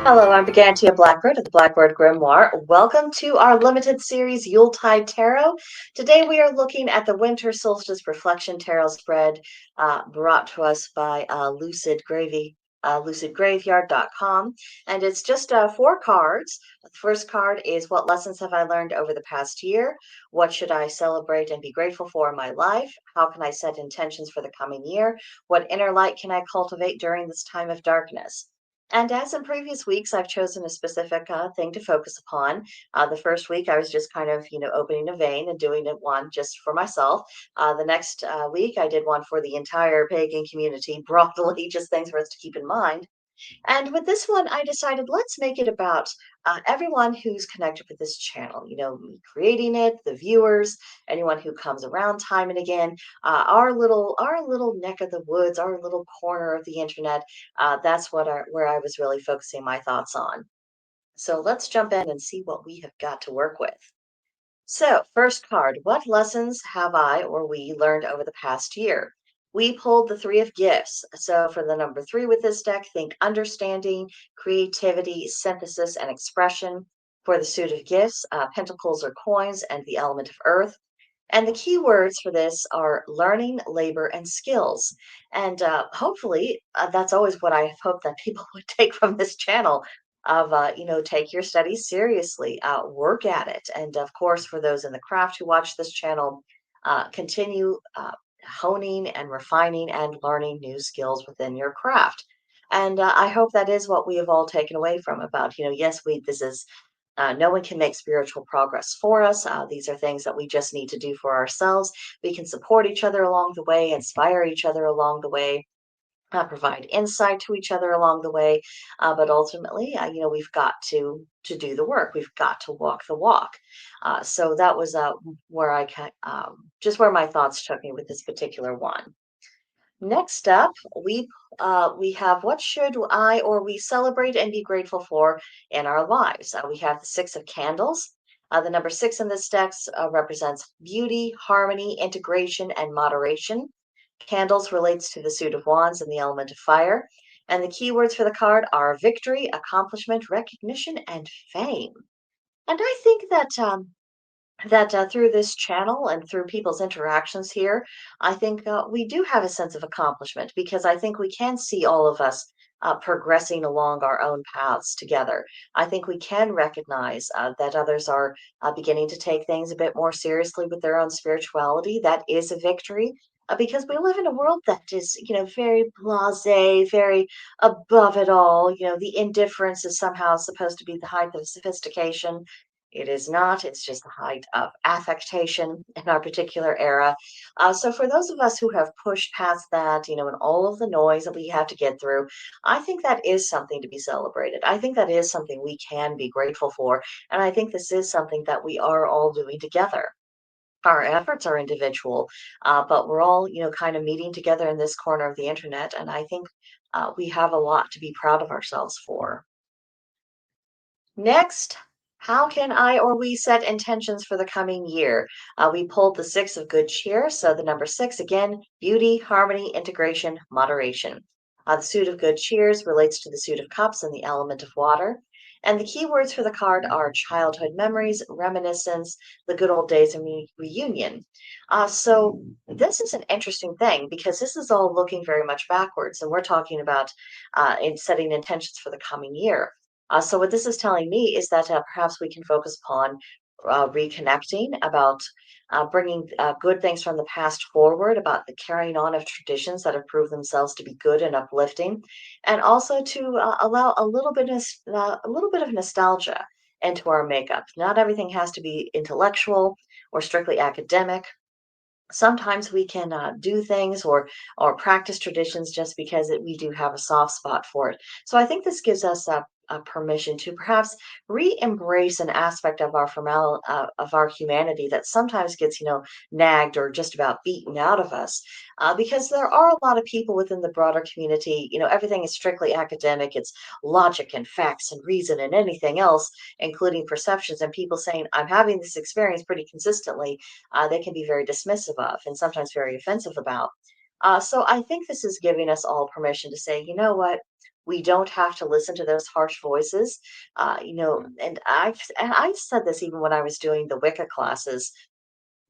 Hello, I'm BrigantiaBlackbird of the Blackbird Grimoire. Welcome to our limited series Yuletide Tarot. Today we are looking at the Winter Solstice Reflection Tarot spread brought to us by lucidgraveyard.com. And it's just 4 cards. The first card is, what lessons have I learned over the past year? What should I celebrate and be grateful for in my life? How can I set intentions for the coming year? What inner light can I cultivate during this time of darkness? And as in previous weeks, I've chosen a specific thing to focus upon. The first week, I was just kind of, opening a vein and doing it one just for myself. The next week, I did one for the entire pagan community, broadly, just things for us to keep in mind. And with this one, I decided let's make it about everyone who's connected with this channel. Me creating it, the viewers, anyone who comes around time and again. Our little neck of the woods, our little corner of the internet. That's where I was really focusing my thoughts on. So let's jump in and see what we have got to work with. So, first card, what lessons have I or we learned over the past year? We pulled the Three of Gifts. So, for the number 3 with this deck, think understanding, creativity, synthesis, and expression. For the suit of gifts, pentacles or coins, and the element of earth. And the key words for this are learning, labor, and skills. And hopefully, that's always what I hope that people would take from this channel of, take your studies seriously, work at it. And of course, for those in the craft who watch this channel, continue honing and refining and learning new skills within your craft. And I hope that is what we have all taken away from about, yes, this is no one can make spiritual progress for us. These are things that we just need to do for ourselves. We can support each other along the way, inspire each other along the way, provide insight to each other along the way. But ultimately, we've got to do the work. We've got to walk the walk. So that was where just where my thoughts took me with this particular one. Next up, we have, what should I or we celebrate and be grateful for in our lives? We have the Six of Candles. The number 6 in this deck represents beauty, harmony, integration, and moderation. Candles relates to the suit of wands and the element of fire. And the keywords for the card are victory, accomplishment, recognition, and fame. And I think that through this channel and through people's interactions here, I think we do have a sense of accomplishment because I think we can see all of us progressing along our own paths together. I think we can recognize that others are beginning to take things a bit more seriously with their own spirituality. That is a victory. Because we live in a world that is, very blasé, very above it all. The indifference is somehow supposed to be the height of sophistication. It is not. It's just the height of affectation in our particular era. So, for those of us who have pushed past that, and all of the noise that we have to get through, I think that is something to be celebrated. I think that is something we can be grateful for. And I think this is something that we are all doing together. Our efforts are individual, but we're all, kind of meeting together in this corner of the internet. And I think we have a lot to be proud of ourselves for. Next, how can I or we set intentions for the coming year? We pulled the 6 of good cheer. So the number 6, again, beauty, harmony, integration, moderation. The suit of good cheers relates to the suit of cups and the element of water. And the key words for the card are childhood memories, reminiscence, the good old days, and reunion. So this is an interesting thing because this is all looking very much backwards, and we're talking about in setting intentions for the coming year. So what this is telling me is that perhaps we can focus upon reconnecting, about bringing good things from the past forward, about the carrying on of traditions that have proved themselves to be good and uplifting, and also to allow a little bit of nostalgia into our makeup. Not everything has to be intellectual or strictly academic. Sometimes we can do things or practice traditions just because we do have a soft spot for it. So I think this gives us a permission to perhaps re-embrace an aspect of of our humanity that sometimes gets nagged or just about beaten out of us, because there are a lot of people within the broader community. Everything is strictly academic. It's logic and facts and reason and anything else, including perceptions, and people saying I'm having this experience pretty consistently, they can be very dismissive of and sometimes very offensive about. So I think this is giving us all permission to say, you know what? We don't have to listen to those harsh voices. And I've said this even when I was doing the Wicca classes.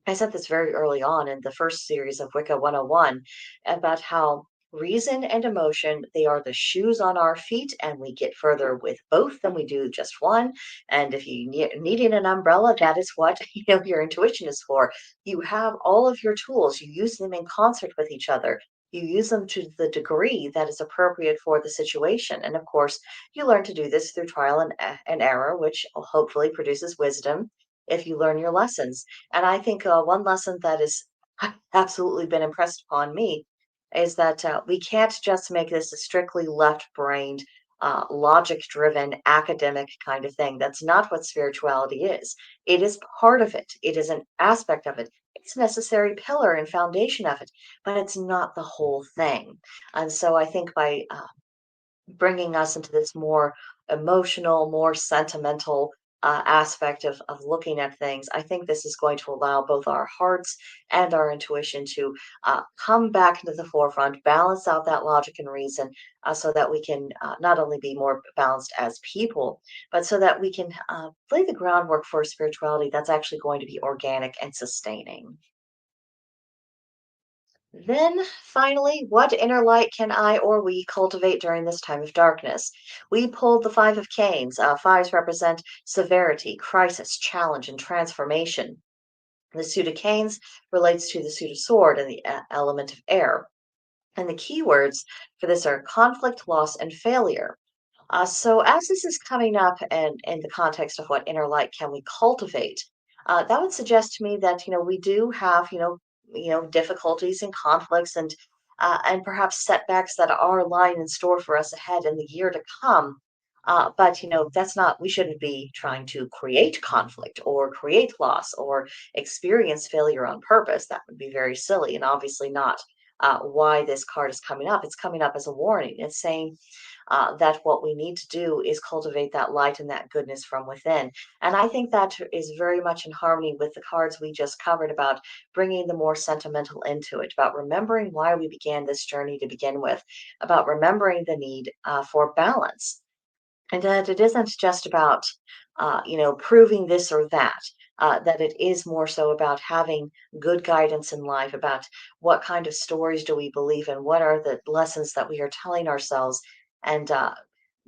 I said this very early on in the first series of Wicca 101 about how reason and emotion, they are the shoes on our feet, and we get further with both than we do just one. And if you needing an umbrella, that is what your intuition is for. You have all of your tools. You use them in concert with each other. You use them to the degree that is appropriate for the situation. And of course, you learn to do this through trial and error, which hopefully produces wisdom if you learn your lessons. And I think one lesson that has absolutely been impressed upon me is that we can't just make this a strictly left brained, logic driven, academic kind of thing. That's not what spirituality is. It is part of it, it is an aspect of it. It's a necessary pillar and foundation of it, but it's not the whole thing. And so I think by bringing us into this more emotional, more sentimental aspect of looking at things. I think this is going to allow both our hearts and our intuition to come back into the forefront, balance out that logic and reason, so that we can not only be more balanced as people, but so that we can lay the groundwork for spirituality that's actually going to be organic and sustaining. Then, finally, what inner light can I or we cultivate during this time of darkness? We pulled the Five of Canes. Fives represent severity, crisis, challenge, and transformation. The suit of canes relates to the suit of sword and the element of air. And the keywords for this are conflict, loss, and failure. So as this is coming up and in the context of what inner light can we cultivate, that would suggest to me that we do have difficulties and conflicts and perhaps setbacks that are lying in store for us ahead in the year to come. But that's not, we shouldn't be trying to create conflict or create loss or experience failure on purpose. That would be very silly and obviously not why this card is coming up. It's coming up as a warning. It's saying that what we need to do is cultivate that light and that goodness from within. And I think that is very much in harmony with the cards we just covered about bringing the more sentimental into it, about remembering why we began this journey to begin with, about remembering the need for balance. And that it isn't just about, proving this or that. That it is more so about having good guidance in life, about what kind of stories do we believe in, what are the lessons that we are telling ourselves, and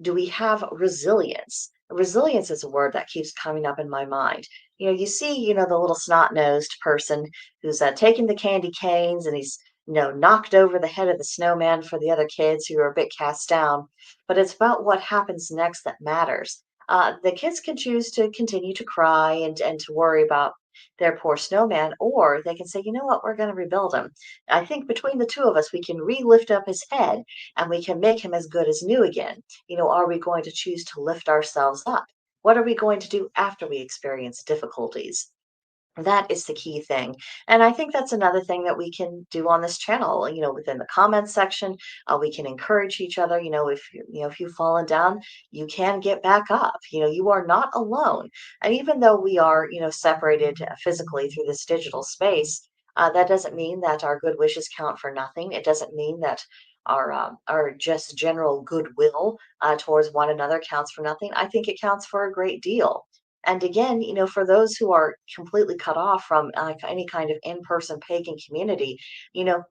do we have resilience? Resilience is a word that keeps coming up in my mind. You see, the little snot-nosed person who's taking the candy canes and he's, knocked over the head of the snowman for the other kids who are a bit cast down. But it's about what happens next that matters. The kids can choose to continue to cry and to worry about their poor snowman, or they can say, you know what, we're going to rebuild him. I think between the two of us, we can re-lift up his head and we can make him as good as new again. Are we going to choose to lift ourselves up? What are we going to do after we experience difficulties? That is the key thing. And I think that's another thing that we can do on this channel, within the comments section. We can encourage each other. If you've fallen down, you can get back up. You are not alone. And even though we are, separated physically through this digital space, that doesn't mean that our good wishes count for nothing. It doesn't mean that our just general goodwill towards one another counts for nothing. I think it counts for a great deal. And again, for those who are completely cut off from any kind of in-person pagan community,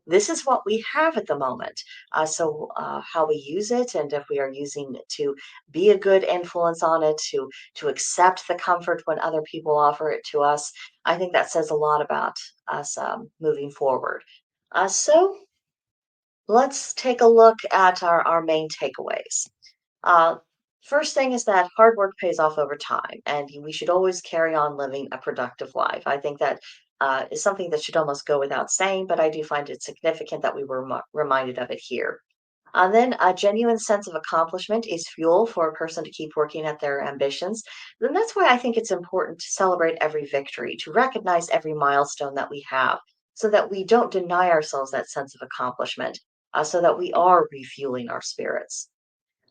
this is what we have at the moment. So how we use it, and if we are using it to be a good influence on it, to accept the comfort when other people offer it to us, I think that says a lot about us moving forward. So let's take a look at our main takeaways. Uh, First thing is that hard work pays off over time, and we should always carry on living a productive life. I think that is something that should almost go without saying, but I do find it significant that we were reminded of it here. Then a genuine sense of accomplishment is fuel for a person to keep working at their ambitions. And that's why I think it's important to celebrate every victory, to recognize every milestone that we have, so that we don't deny ourselves that sense of accomplishment, so that we are refueling our spirits.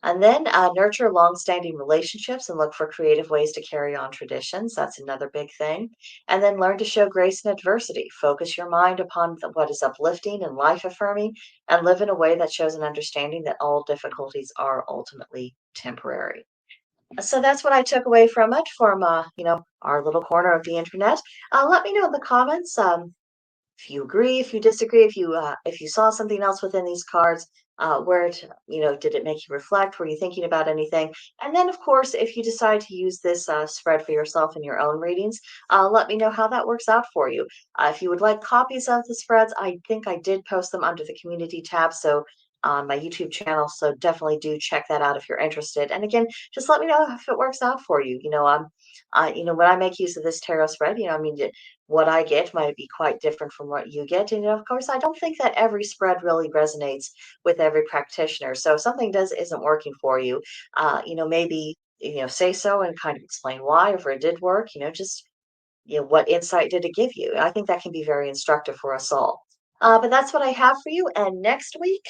And then nurture long-standing relationships and look for creative ways to carry on traditions. That's another big thing. And then learn to show grace in adversity. Focus your mind upon what is uplifting and life-affirming, and live in a way that shows an understanding that all difficulties are ultimately temporary. So that's what I took away from it, from our little corner of the internet. Let me know in the comments. If you agree, if you disagree, if you saw something else within these cards, did it make you reflect? Were you thinking about anything? And then, of course, if you decide to use this spread for yourself in your own readings, let me know how that works out for you. If you would like copies of the spreads, I think I did post them under the community tab, so on my YouTube channel. So definitely do check that out if you're interested. And again, just let me know if it works out for you. When I make use of this tarot spread, what I get might be quite different from what you get. And of course, I don't think that every spread really resonates with every practitioner. So if something does isn't working for you, maybe say so and kind of explain why. If it did work, just what insight did it give you? I think that can be very instructive for us all. But that's what I have for you. And next week,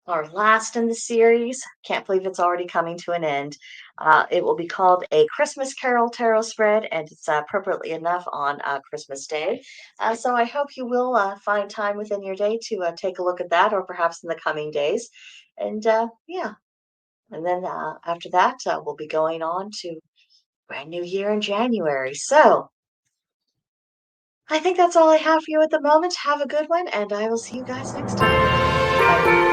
our last in the series. Can't believe it's already coming to an end. It will be called A Christmas Carol Tarot Spread, and it's appropriately enough on Christmas Day. So I hope you will find time within your day to take a look at that, or perhaps in the coming days. And yeah, and then after that, we'll be going on to brand new year in January. So I think that's all I have for you at the moment. Have a good one, and I will see you guys next time. Bye.